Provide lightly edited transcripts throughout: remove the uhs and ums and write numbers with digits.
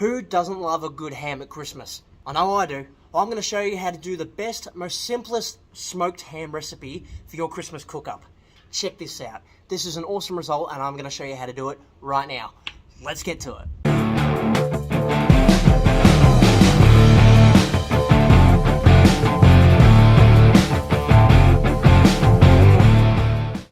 Who doesn't love a good ham at Christmas? I know I do. I'm going to show you how to do the best, most simplest smoked ham recipe for your Christmas cook-up. Check this out. This is an awesome result and I'm going to show you how to do it right now. Let's get to it.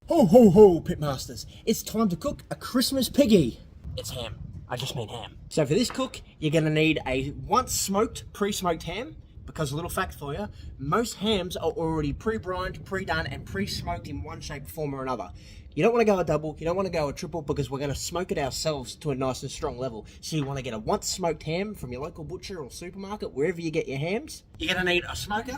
Ho ho ho, pitmasters. It's time to cook a Christmas piggy. It's ham. I just mean ham. So for this cook, you're going to need a once smoked, pre-smoked ham, because a little fact for you, most hams are already pre-brined, pre-done, and pre-smoked in one shape, form or another. You don't want to go a double, you don't want to go a triple, because we're going to smoke it ourselves to a nice and strong level. So you want to get a once smoked ham from your local butcher or supermarket, wherever you get your hams. You're going to need a smoker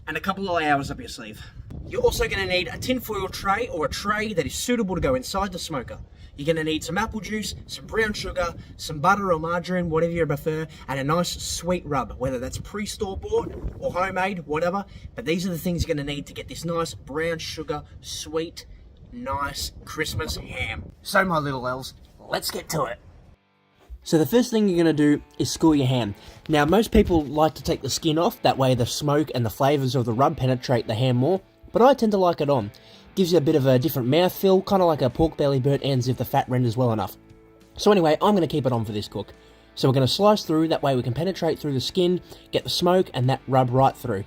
and a couple of hours up your sleeve. You're also going to need a tinfoil tray or a tray that is suitable to go inside the smoker. You're going to need some apple juice, some brown sugar, some butter or margarine, whatever you prefer, and a nice sweet rub, whether that's pre-store bought or homemade, whatever. But these are the things you're going to need to get this nice brown sugar, sweet, nice Christmas ham. So my little elves, let's get to it. So the first thing you're going to do is score your ham. Now most people like to take the skin off, that way the smoke and the flavours of the rub penetrate the ham more, but I tend to like it on. Gives you a bit of a different mouthfeel, kind of like a pork belly burnt ends if the fat renders well enough. So anyway, I'm going to keep it on for this cook. So we're going to slice through, that way we can penetrate through the skin, get the smoke and that rub right through.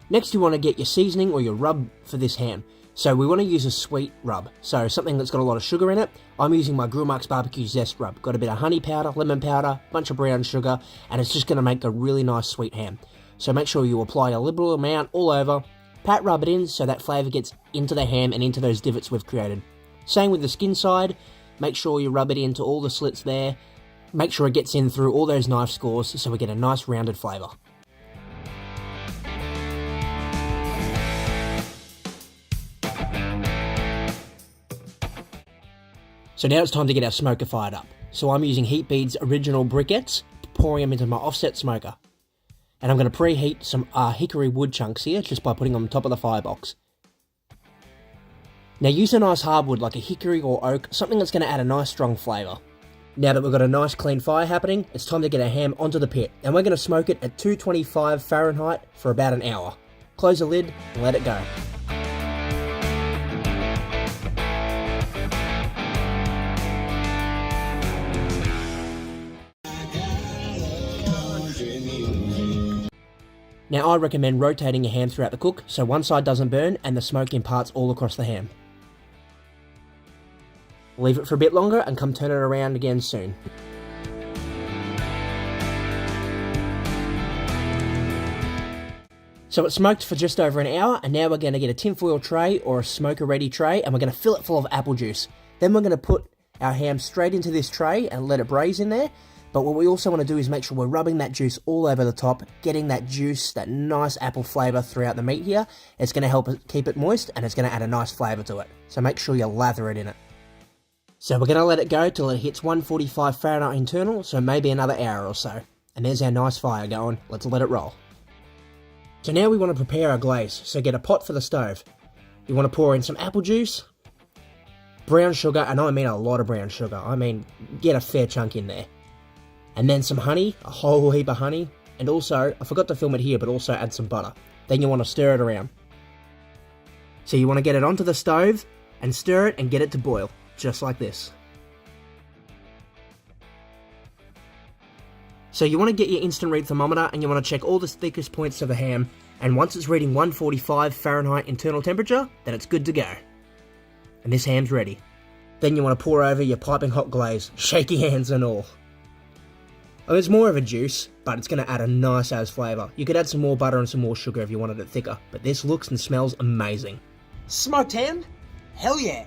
Next you want to get your seasoning or your rub for this ham. So we want to use a sweet rub, so something that's got a lot of sugar in it. I'm using my Grill Marks Barbecue Zest rub. Got a bit of honey powder, lemon powder, bunch of brown sugar, and it's just going to make a really nice sweet ham. So make sure you apply a liberal amount all over. Pat rub it in so that flavour gets into the ham and into those divots we've created. Same with the skin side, make sure you rub it into all the slits there. Make sure it gets in through all those knife scores so we get a nice rounded flavour. So now it's time to get our smoker fired up. So I'm using Heat Bead's original briquettes, pouring them into my offset smoker. And I'm going to preheat some hickory wood chunks here, just by putting them on top of the firebox. Now use a nice hardwood like a hickory or oak, something that's going to add a nice strong flavour. Now that we've got a nice clean fire happening, it's time to get our ham onto the pit. And we're going to smoke it at 225 Fahrenheit for about an hour. Close the lid and let it go. Now I recommend rotating your ham throughout the cook, so one side doesn't burn and the smoke imparts all across the ham. Leave it for a bit longer and come turn it around again soon. So it's smoked for just over an hour, and now we're going to get a tinfoil tray or a smoker ready tray and we're going to fill it full of apple juice. Then we're going to put our ham straight into this tray and let it braise in there. But what we also want to do is make sure we're rubbing that juice all over the top, getting that juice, that nice apple flavour throughout the meat here. It's going to help it keep it moist and it's going to add a nice flavour to it. So make sure you lather it in it. So we're going to let it go till it hits 145 Fahrenheit internal, so maybe another hour or so. And there's our nice fire going. Let's let it roll. So now we want to prepare our glaze. So get a pot for the stove. You want to pour in some apple juice, brown sugar, and I mean a lot of brown sugar. I mean, get a fair chunk in there. And then some honey, a whole heap of honey, and also, I forgot to film it here, but also add some butter. Then you want to stir it around. So you want to get it onto the stove, and stir it and get it to boil, just like this. So you want to get your instant read thermometer, and you want to check all the thickest points of the ham, and once it's reading 145 Fahrenheit internal temperature, then it's good to go. And this ham's ready. Then you want to pour over your piping hot glaze, shaky hands and all. Oh, it's more of a juice, but it's going to add a nice ass flavour. You could add some more butter and some more sugar if you wanted it thicker, but this looks and smells amazing. Smoked ham? Hell yeah!